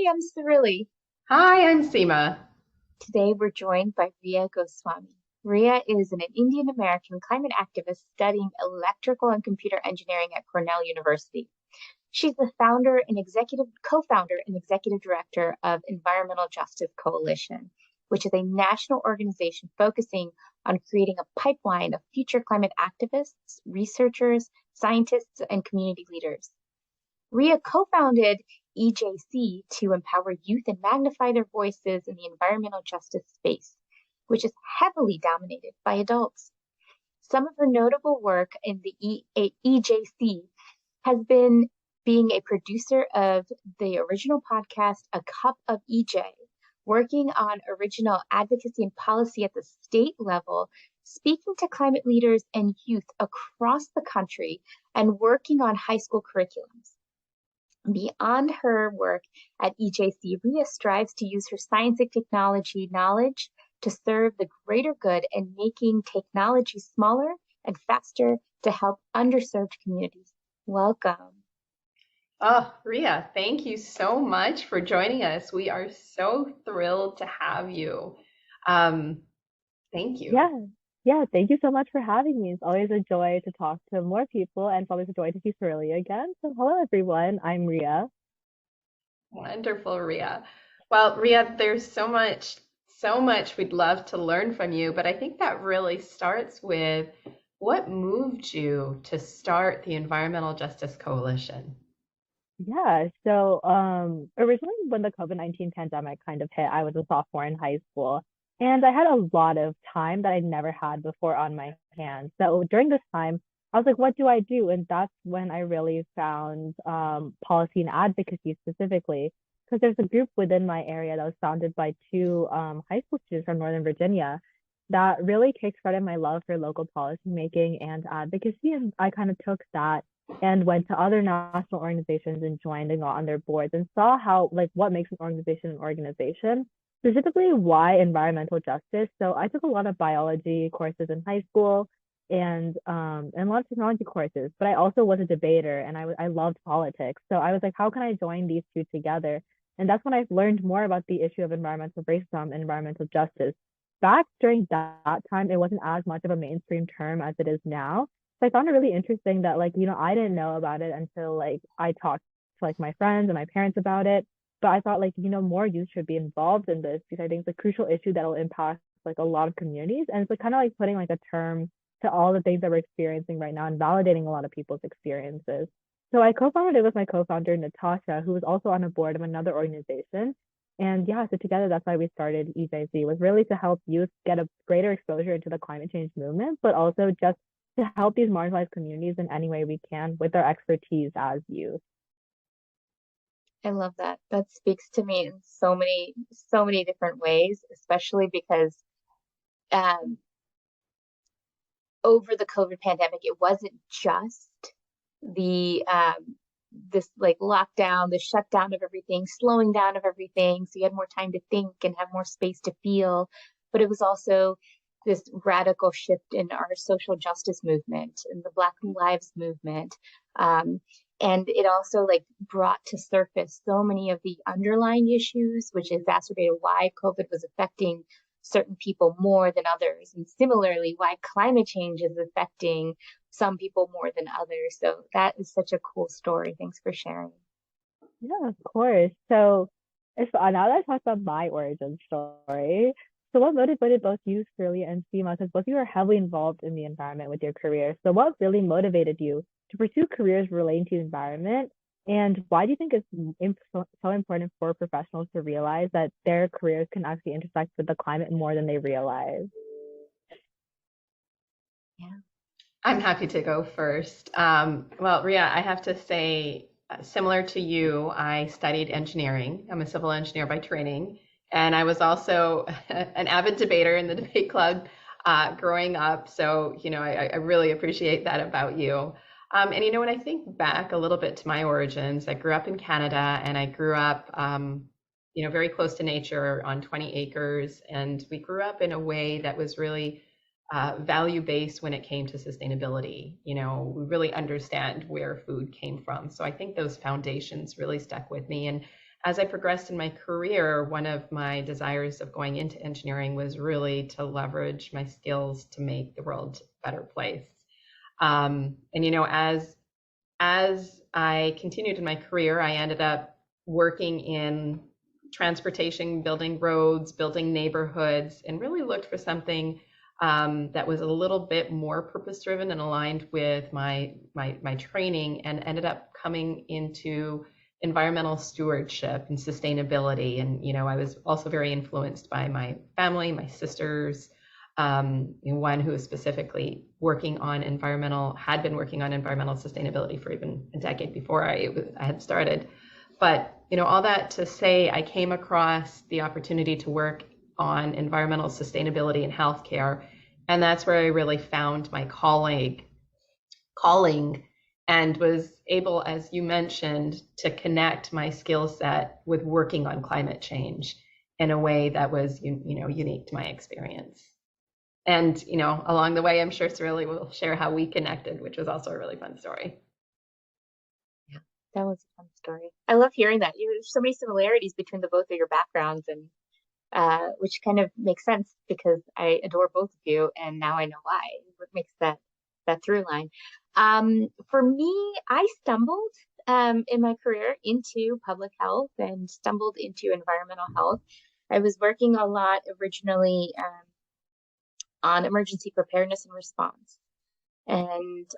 I'm Cirilli. Hi, I'm Seema. Today we're joined by Rhea Goswami. Rhea is an Indian American climate activist studying electrical and computer engineering at Cornell University. She's the co-founder and executive director of Environmental Justice Coalition, which is a national organization focusing on creating a pipeline of future climate activists, researchers, scientists, and community leaders. Rhea co-founded EJC to empower youth and magnify their voices in the environmental justice space, which is heavily dominated by adults. Some of her notable work in the EJC has been being a producer of the original podcast, A Cup of EJ, working on original advocacy and policy at the state level, speaking to climate leaders and youth across the country, and working on high school curriculums. Beyond her work at EJC, Rhea strives to use her science and technology knowledge to serve the greater good and making technology smaller and faster to help underserved communities. Welcome. Oh, Rhea, thank you so much for joining us. We are so thrilled to have you. Um, Thank you. Yeah, yeah. Thank you so much for having me. It's always a joy to talk to more people, and it's always a joy to see Cerelia again. So, hello everyone. I'm Ria. Wonderful, Rhea. Well, Rhea, there's so much we'd love to learn from you, but I think that really starts with what moved you to start the Environmental Justice Coalition? Yeah. So, originally when the COVID-19 pandemic kind of hit, I was a sophomore in high school, and I had a lot of time that I'd never had before on my hands. So during this time, I was like, what do I do? And that's when I really found policy and advocacy specifically, because there's a group within my area that was founded by two high school students from Northern Virginia that really kickstarted my love for local policy making and advocacy. And I kind of took that and went to other national organizations and joined and got on their boards and saw how, like, what makes an organization, specifically why environmental justice. So I took a lot of biology courses in high school and a lot of technology courses, but I also was a debater and I loved politics. So I was like, how can I join these two together? And that's when I learned more about the issue of environmental racism and environmental justice. Back during that time, it wasn't as much of a mainstream term as it is now. So I found it really interesting that, like, I didn't know about it until like I talked to like my friends and my parents about it. But I thought, like, more youth should be involved in this because I think it's a crucial issue that will impact like a lot of communities. And it's like kind of like putting like a term to all the things that we're experiencing right now and validating a lot of people's experiences. So I co-founded it with my co-founder Natasha, who was also on a board of another organization. And yeah, so together that's why we started EJC, was really to help youth get a greater exposure into the climate change movement, but also just to help these marginalized communities in any way we can with our expertise as youth. I love that. That speaks to me in so many different ways, especially because um, over the COVID pandemic, it wasn't just the this like lockdown, the shutdown of everything, slowing down of everything, so you had more time to think and have more space to feel. But it was also this radical shift in our social justice movement and the Black Lives Movement. Um, and it also like brought to surface so many of the underlying issues, which exacerbated why COVID was affecting certain people more than others, and similarly why climate change is affecting some people more than others. So that is such a cool story. Thanks for sharing. Yeah, of course. So it's now that I talked about my origin story. So what motivated both you, Shirley, and Seema? Because both of you are heavily involved in the environment with your career. So what really motivated you to pursue careers relating to the environment? And why do you think it's so important for professionals to realize that their careers can actually intersect with the climate more than they realize? Yeah. I'm happy to go first. Well, Ria, I have to say, similar to you, I studied engineering. I'm a civil engineer by training, and I was also an avid debater in the debate club growing up. So, I really appreciate that about you. And when I think back a little bit to my origins, I grew up in Canada, and I grew up, very close to nature on 20 acres, and we grew up in a way that was really value based when it came to sustainability. We really understand where food came from. So I think those foundations really stuck with me. And as I progressed in my career, one of my desires of going into engineering was really to leverage my skills to make the world a better place. And as I continued in my career, I ended up working in transportation, building roads, building neighborhoods, and really looked for something that was a little bit more purpose driven and aligned with my training, and ended up coming into environmental stewardship and sustainability. And I was also very influenced by my family, my sisters, one who was specifically had been working on environmental sustainability for even a decade before I had started. But all that to say, I came across the opportunity to work on environmental sustainability in healthcare, and that's where I really found my calling, and was able, as you mentioned, to connect my skill set with working on climate change in a way that was unique to my experience. And along the way, I'm sure Cerily will share how we connected, which was also a really fun story. Yeah, that was a fun story. I love hearing that. There's so many similarities between the both of your backgrounds, and which kind of makes sense because I adore both of you, and now I know why. What makes that through line? For me, I stumbled in my career into public health and stumbled into environmental health. I was working a lot originally on emergency preparedness and response. And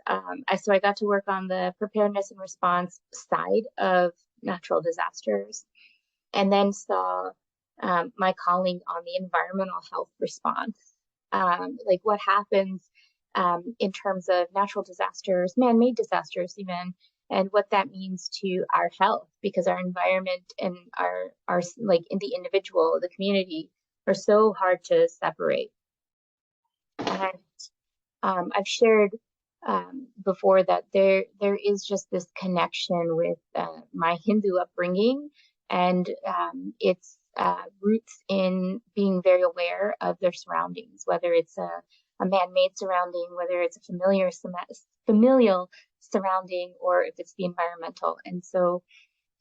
so I got to work on the preparedness and response side of natural disasters, and then saw my calling on the environmental health response. Like what happens in terms of natural disasters, man-made disasters even, and what that means to our health, because our environment and our like in the individual, the community, are so hard to separate. And I've shared before that there is just this connection with my Hindu upbringing, and its roots in being very aware of their surroundings, whether it's a man-made surrounding, whether it's a familial surrounding, or if it's the environmental. And so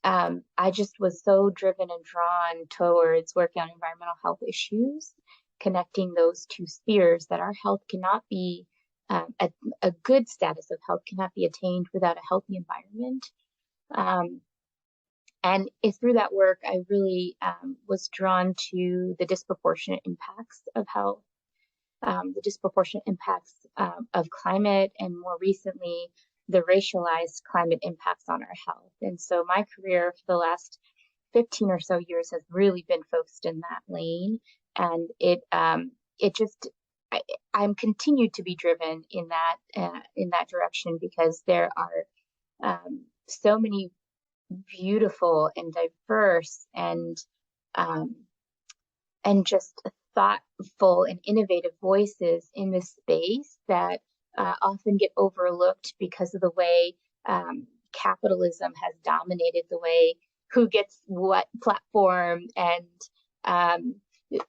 I just was so driven and drawn towards working on environmental health issues, connecting those two spheres, that our health cannot be a good status of health cannot be attained without a healthy environment. And through that work, I really was drawn to the disproportionate impacts of health, the disproportionate impacts of climate, and more recently, the racialized climate impacts on our health. And so my career for the last 15 or so years has really been focused in that lane. And I'm continued to be driven in that direction, because there are so many beautiful and diverse and just thoughtful and innovative voices in this space that often get overlooked because of the way capitalism has dominated the way who gets what platform, and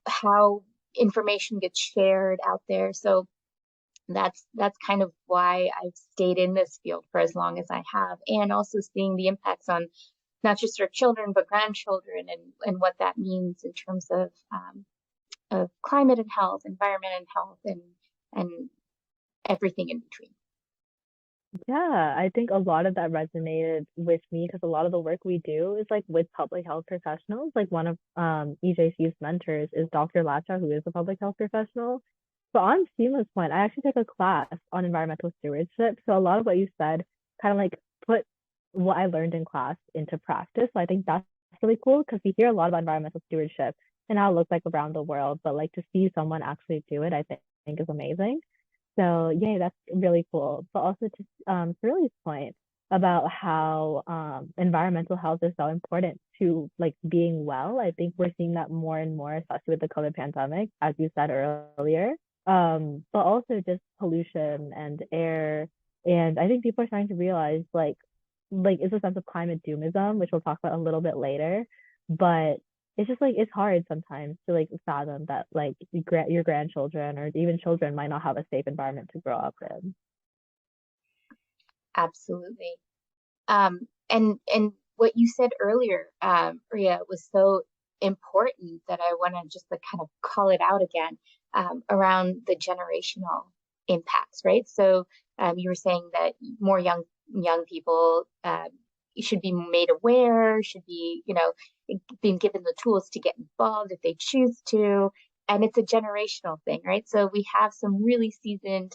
how information gets shared out there. So that's kind of why I've stayed in this field for as long as I have, and also seeing the impacts on not just our children but grandchildren, and what that means in terms of climate and health, environment and health, and everything in between. Yeah, I think a lot of that resonated with me because a lot of the work we do is like with public health professionals. Like one of EJC's mentors is Dr. Lacha, who is a public health professional. But on Seema's point, I actually took a class on environmental stewardship. So a lot of what you said kind of like put what I learned in class into practice. So I think that's really cool because we hear a lot about environmental stewardship and how it looks like around the world, but like to see someone actually do it, I think is amazing. So yeah, that's really cool. But also to Cyril's point about how environmental health is so important to like being well. I think we're seeing that more and more, especially with the COVID pandemic, as you said earlier. But also just pollution and air. And I think people are starting to realize like it's a sense of climate doomism, which we'll talk about a little bit later. But it's just like it's hard sometimes to like fathom that like your grandchildren or even children might not have a safe environment to grow up in. Absolutely. And what you said earlier, Rhea, was so important that I want to just like kind of call it out again around the generational impacts, right? So you were saying that more young people should be made aware, should be, being given the tools to get involved if they choose to. And it's a generational thing, right? So we have some really seasoned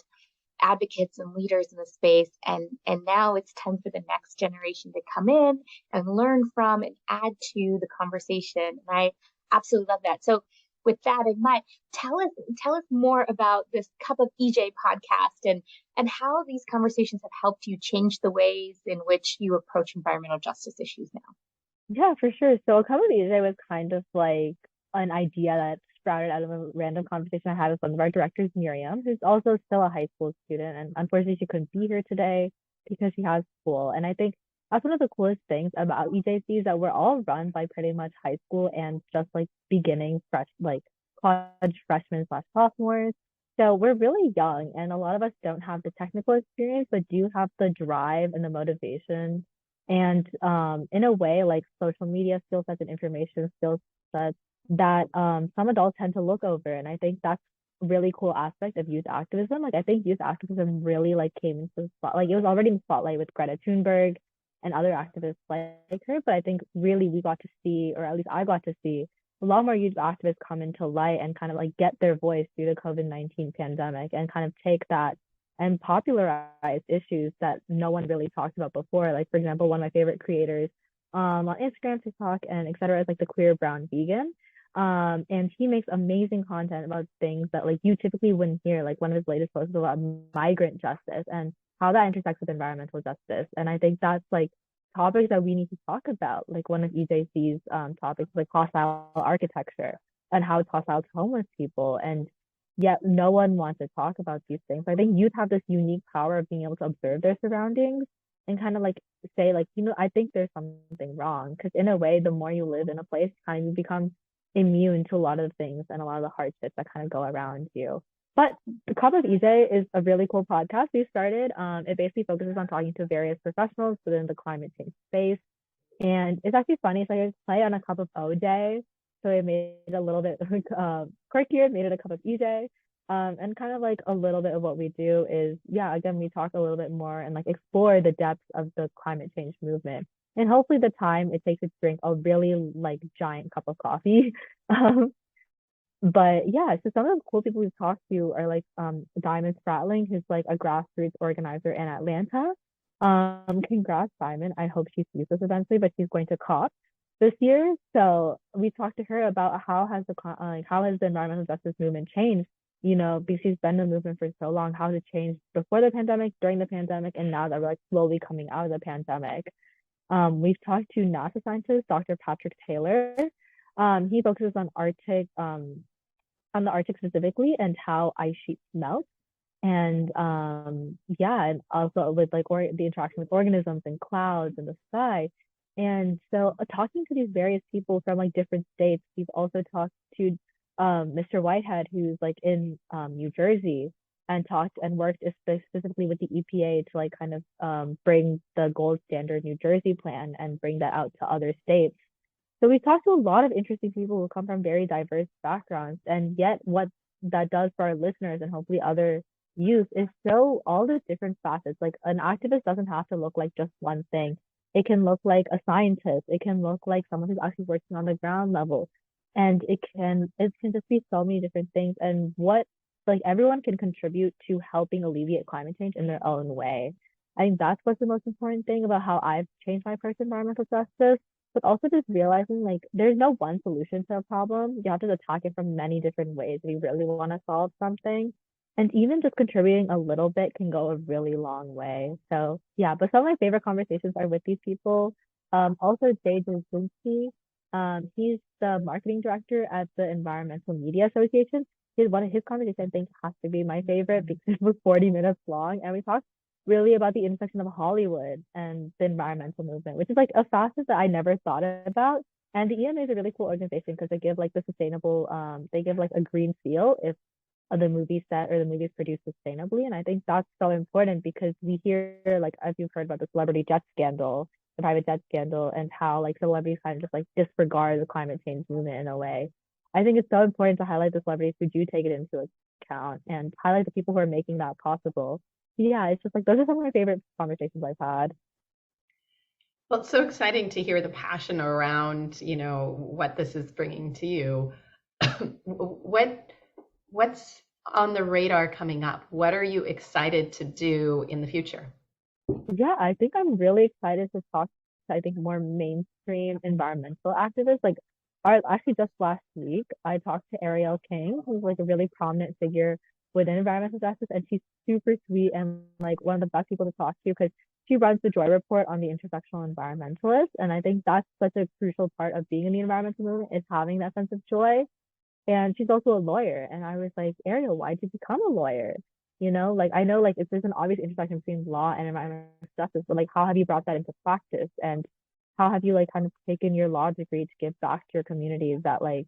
advocates and leaders in the space, and now it's time for the next generation to come in and learn from and add to the conversation. And I absolutely love that. So with that in mind, tell us more about this Cup of EJ podcast and how these conversations have helped you change the ways in which you approach environmental justice issues now. Yeah, for sure. So a couple of these, was kind of like an idea that sprouted out of a random conversation I had with one of our directors, Miriam, who's also still a high school student. And unfortunately, she couldn't be here today because she has school. And I think that's one of the coolest things about EJCs that we're all run by pretty much high school and just like beginning fresh, like college freshmen slash sophomores. So we're really young, and a lot of us don't have the technical experience, but do have the drive and the motivation and in a way like social media skill sets and information skill sets that some adults tend to look over. And I think that's a really cool aspect of youth activism. Like I think youth activism really like came into the spot, like it was already in the spotlight with Greta Thunberg and other activists like her, but I think really we got to see, or at least I got to see, a lot more youth activists come into light and kind of like get their voice through the COVID-19 pandemic and kind of take that and popularize issues that no one really talked about before. Like, for example, one of my favorite creators on Instagram, TikTok, and etc. is like the Queer Brown Vegan. And he makes amazing content about things that like you typically wouldn't hear. Like one of his latest posts is about migrant justice and how that intersects with environmental justice. And I think that's like topics that we need to talk about. Like one of EJC's topics, like hostile architecture and how it's hostile to homeless people. And yet no one wants to talk about these things. I think youth have this unique power of being able to observe their surroundings and kind of like say like, I think there's something wrong. Because in a way, the more you live in a place, kind of you become immune to a lot of things and a lot of the hardships that kind of go around you. But the Cup of EJ is a really cool podcast we started. It basically focuses on talking to various professionals within the climate change space. And it's actually funny. It's like I play on a cup of OJ. So it made it a little bit quirkier, made it a cup of EJ. And kind of like a little bit of what we do is, yeah, again, we talk a little bit more and like explore the depths of the climate change movement. And hopefully the time it takes to drink a really like giant cup of coffee. Um, but yeah, so some of the cool people we've talked to are like Diamond Spratling, who's like a grassroots organizer in Atlanta. Congrats, Diamond. I hope she sees this eventually, but she's going to COP this year. So we talked to her about how has the environmental justice movement changed, because she's been in the movement for so long, how has it changed before the pandemic, during the pandemic, and now that we're like slowly coming out of the pandemic. We've talked to NASA scientist Dr. Patrick Taylor. He focuses on the Arctic specifically and how ice sheets melt. And yeah, and also with like the interaction with organisms and clouds and the sky. And so talking to these various people from like different states, we've also talked to Mr. Whitehead, who's like in New Jersey, and talked and worked specifically with the EPA to like kind of bring the gold standard New Jersey plan and bring that out to other states. So we talked to a lot of interesting people who come from very diverse backgrounds, and yet what that does for our listeners and hopefully other youth is show all the different facets. Like an activist doesn't have to look like just one thing. It can look like a scientist. It can look like someone who's actually working on the ground level. And it can just be so many different things. And what like everyone can contribute to helping alleviate climate change in their own way. I think that's what's the most important thing about how I've changed my approach to environmental justice, but also just realizing like there's no one solution to a problem. You have to attack it from many different ways if you really want to solve something. And even just contributing a little bit can go a really long way. So yeah, but some of my favorite conversations are with these people. Also Jay Jasinski, he's the marketing director at the Environmental Media Association. One of his conversations I think has to be my favorite because it was 40 minutes long, and we talked really about the intersection of Hollywood and the environmental movement, which is like a facet that I never thought about. And the EMA is a really cool organization because they give like they give like a green feel if the movie set or the movie is produced sustainably. And I think that's so important because we hear like, as you've heard about the celebrity jet scandal, the private jet scandal and how like celebrities kind of just like disregard the climate change movement in a way. I think it's so important to highlight the celebrities who do take it into account and highlight the people who are making that possible. Yeah, it's just like those are some of my favorite conversations I've had. Well, it's so exciting to hear the passion around, what this is bringing to you. What what's on the radar coming up? What are you excited to do in the future? Yeah, I think I'm really excited to talk to, I think, more mainstream environmental activists. Like, actually, just last week, I talked to Ariel King, who's like a really prominent figure within environmental justice, and she's super sweet and like one of the best people to talk to because she runs the Joy Report on the intersectional environmentalist. And I think that's such a crucial part of being in the environmental movement is having that sense of joy. And she's also a lawyer. And I was like, Ariel, why did you become a lawyer? Like I know like if there's an obvious intersection between law and environmental justice, but like how have you brought that into practice? And how have you like kind of taken your law degree to give back to your communities that like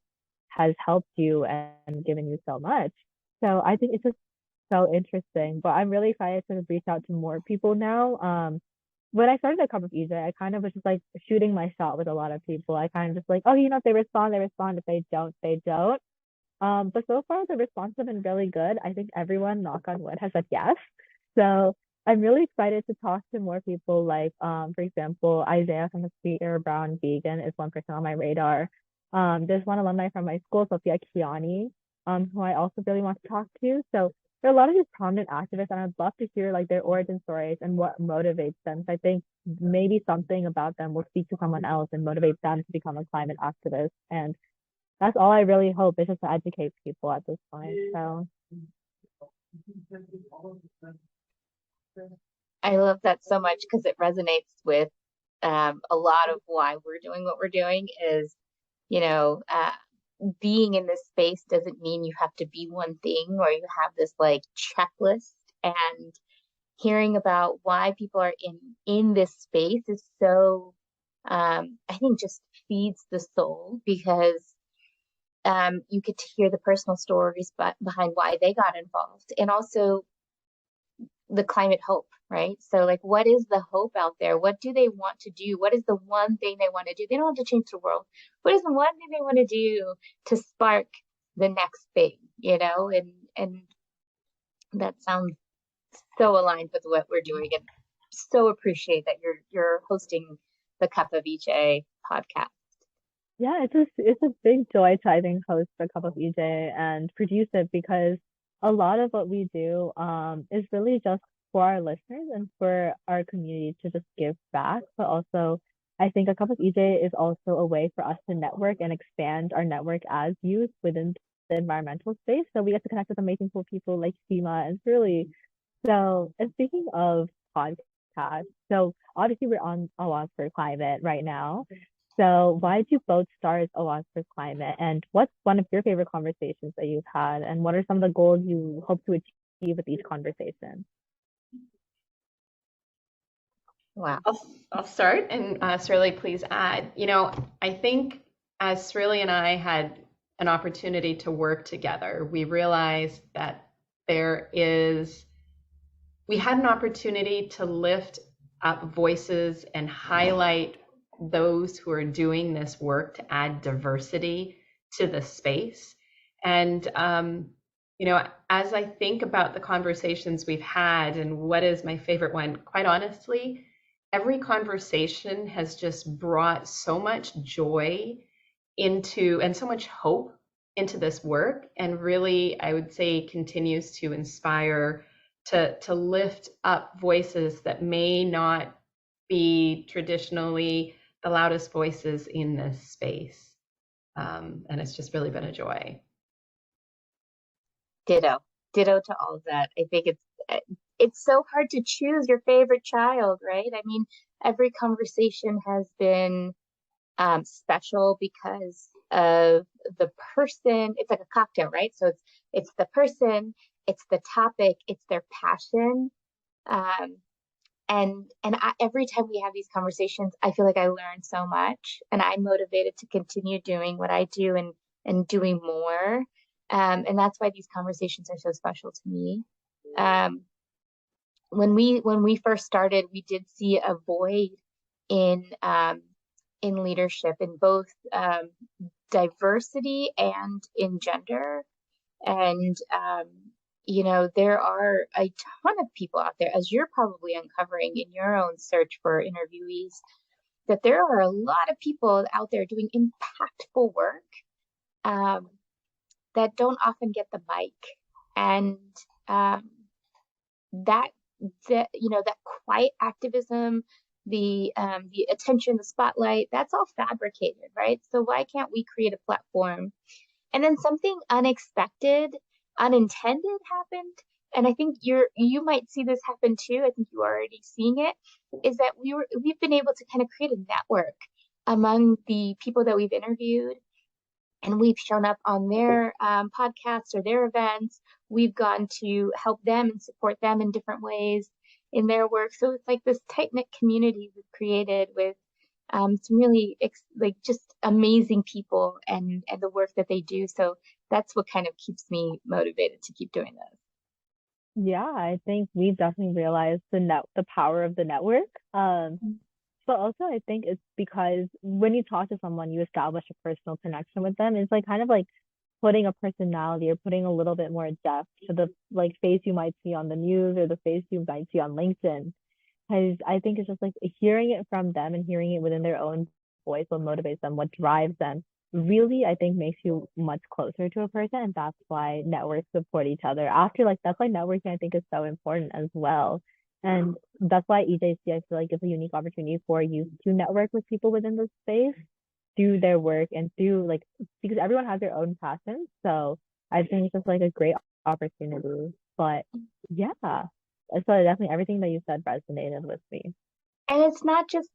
has helped you and given you so much? So I think it's just so interesting. But I'm really excited to reach out to more people now. When I started a Cup of EJ, I kind of was just like shooting my shot with a lot of people. I kind of just like, oh, if they respond, they respond. If they don't, they don't. But so far the response has been really good. I think everyone, knock on wood, has said yes. So I'm really excited to talk to more people like, for example, Isaiah from the Sweet Air Brown Vegan is one person on my radar. There's one alumni from my school, Sophia Kiani, who I also really want to talk to. So there are a lot of these prominent activists, and I'd love to hear like their origin stories and what motivates them. So I think maybe something about them will speak to someone else and motivate them to become a climate activist. And that's all I really hope is just to educate people at this point. So I love that so much because it resonates with a lot of why we're doing what we're doing is, you know, uh, being in this space doesn't mean you have to be one thing or you have this like checklist. And hearing about why people are in this space is so, I think, just feeds the soul because you get to hear the personal stories behind why they got involved and also the climate hope, right? So, like, what is the hope out there? What do they want to do? What is the one thing they want to do? They don't have to change the world. What is the one thing they want to do to spark the next thing, And that sounds so aligned with what we're doing, and so appreciate that you're hosting the Cup of EJ podcast. yeah, it's a big joy to I think host a Cup of EJ and produce it because a lot of what we do is really just for our listeners and for our community to just give back, but also I think a Cup of EJ is also a way for us to network and expand our network as youth within the environmental space. So we get to connect with amazing cool people like Seema and Shirley. So, and speaking of podcasts, so obviously we're on a walk for climate right now. So why did you both start as a walk for climate? And what's one of your favorite conversations that you've had? And what are some of the goals you hope to achieve with these conversations? Wow. I'll start, and Srili, please add. I think as Srili and I had an opportunity to work together, we realized that we had an opportunity to lift up voices and highlight those who are doing this work to add diversity to the space. And, as I think about the conversations we've had and what is my favorite one, quite honestly, every conversation has just brought so much joy into and so much hope into this work, and really, I would say, continues to inspire to lift up voices that may not be traditionally the loudest voices in this space. And it's just really been a joy. Ditto to all of that. I think it's so hard to choose your favorite child, right? I mean, every conversation has been special because of the person. It's like a cocktail, right? So it's the person, it's the topic, it's their passion. Um, every time we have these conversations, I feel like I learn so much, and I'm motivated to continue doing what I do and doing more. And that's why these conversations are so special to me. When we first started, we did see a void in in leadership in both diversity and in gender. And there are a ton of people out there, as you're probably uncovering in your own search for interviewees, that there are a lot of people out there doing impactful work um, that don't often get the mic. And um, that that quiet activism, the attention, the spotlight, that's all fabricated, right? So why can't we create a platform? And then something unexpected, unintended happened. And I think you might see this happen too. I think you are already seeing it, is that we've been able to kind of create a network among the people that we've interviewed, and we've shown up on their podcasts or their events. We've gone to help them and support them in different ways in their work. So it's like this tight knit community we've created with some really like just amazing people and the work that they do. So that's what kind of keeps me motivated to keep doing this. Yeah, I think we've definitely realized the power of the network. But also I think it's because when you talk to someone, you establish a personal connection with them. It's like kind of like putting a personality or putting a little bit more depth to the like face you might see on the news or the face you might see on LinkedIn. Because I think it's just like hearing it from them and hearing it within their own voice, what motivates them, what drives them, really, I think makes you much closer to a person. And that's why networks support each other. After like, that's why networking, I think, is so important as well. And that's why EJC, I feel like, is a unique opportunity for you to network with people within the space, do their work, and do like, because everyone has their own passions. So I think it's just like a great opportunity. But yeah, so definitely everything that you said resonated with me. And it's not just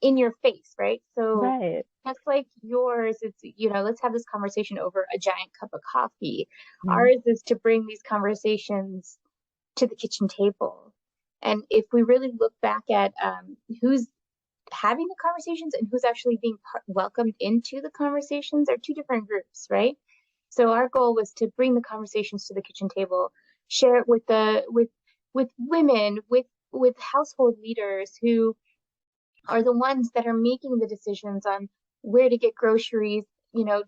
in your face, right? So Right. just like yours, it's, let's have this conversation over a giant cup of coffee. Mhm. Ours is to bring these conversations to the kitchen table. And if we really look back at who's having the conversations and who's actually being welcomed into the conversations, are two different groups, right? So our goal was to bring the conversations to the kitchen table, share it with with women, with household leaders who are the ones that are making the decisions on where to get groceries,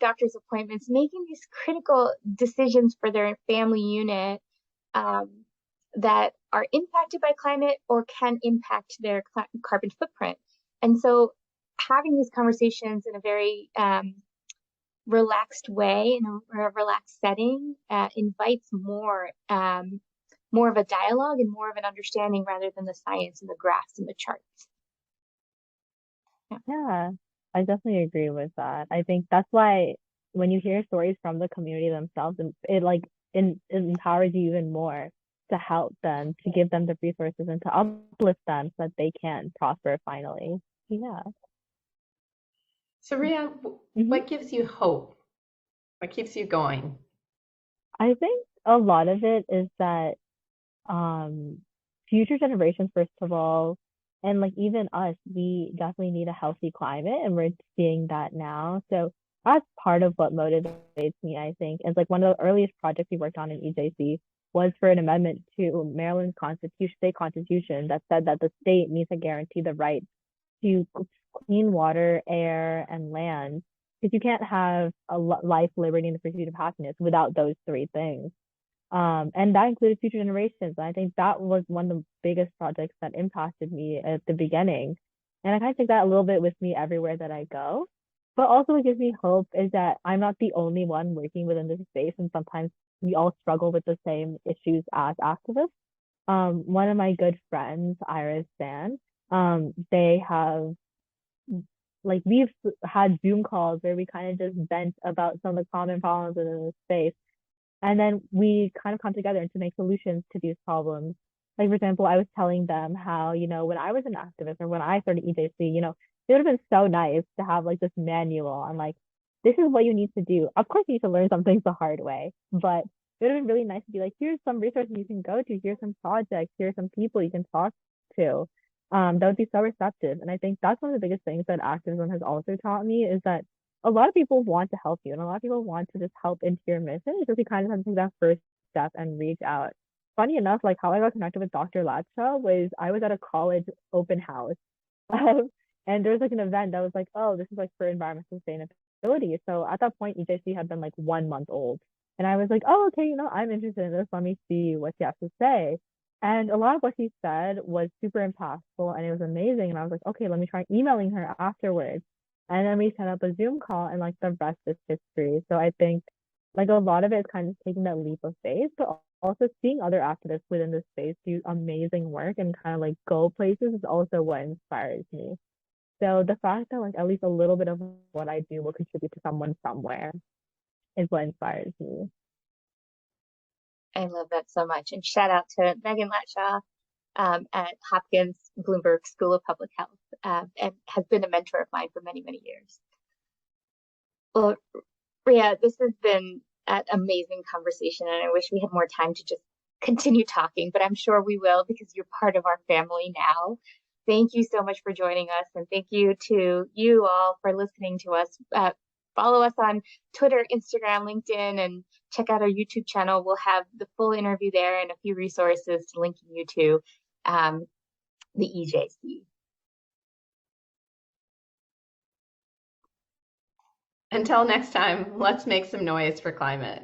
doctor's appointments, making these critical decisions for their family unit um, that are impacted by climate or can impact their carbon footprint. And so having these conversations in a very relaxed way, in a relaxed setting, invites more of a dialogue and more of an understanding rather than the science and the graphs and the charts. Yeah. Yeah, I definitely agree with that. I think that's why when you hear stories from the community themselves, it like it empowers you even more to help them, to give them the resources and to uplift them so that they can prosper finally. Yeah. So, Rhea, Hmm. what gives you hope? What keeps you going? I think a lot of it is that um future generations, first of all, and like even us, we definitely need a healthy climate, and we're seeing that now. So that's part of what motivates me, I think. It's like one of the earliest projects we worked on in EJC was for an amendment to Maryland's constitution, state constitution, that said that the state needs to guarantee the right to clean water, air, and land, because you can't have a life, liberty, and the pursuit of happiness without those three things. And that included future generations. And I think that was one of the biggest projects that impacted me at the beginning. And I kind of take that a little bit with me everywhere that I go. But also, what gives me hope is that I'm not the only one working within this space. And sometimes we all struggle with the same issues as activists. One of my good friends, Iris San, they have like we've had Zoom calls where we kind of just vent about some of the common problems in the space, and then we kind of come together to make solutions to these problems. Like, for example, I was telling them how, when I was an activist or when I started EJC, it would have been so nice to have like this manual and like, this is what you need to do. Of course, you need to learn some things the hard way, but it would have been really nice to be like, here's some resources you can go to, here's some projects, here's some people you can talk to. That would be so receptive. And I think that's one of the biggest things that activism has also taught me is that a lot of people want to help you and a lot of people want to just help into your mission. It's just you kind of have to take that first step and reach out. Funny enough, like how I got connected with Dr. Latshaw was I was at a college open house Um, and there was like an event that was like, oh, this is like for environmental sustainability. So at that point, EJC had been like 1 month old. And I was like, oh, okay, I'm interested in this. Let me see what he has to say. And a lot of what he said was super impactful and it was amazing. And I was like, okay, let me try emailing her afterwards. And then we set up a Zoom call and like the rest is history. So I think like a lot of it is kind of taking that leap of faith, but also seeing other activists within the space do amazing work and kind of like go places is also what inspires me. So the fact that like at least a little bit of what I do will contribute to someone somewhere is what inspires me. I love that so much. And shout out to Megan Latshaw at Hopkins Bloomberg School of Public Health, and has been a mentor of mine for many, many years. Well, Rhea, this has been an amazing conversation, and I wish we had more time to just continue talking, but I'm sure we will because you're part of our family now. Thank you so much for joining us, and thank you to you all for listening to us. Follow us on Twitter, Instagram, LinkedIn, and check out our YouTube channel. We'll have the full interview there and a few resources to link you to um, the EJC. Until next time, let's make some noise for climate.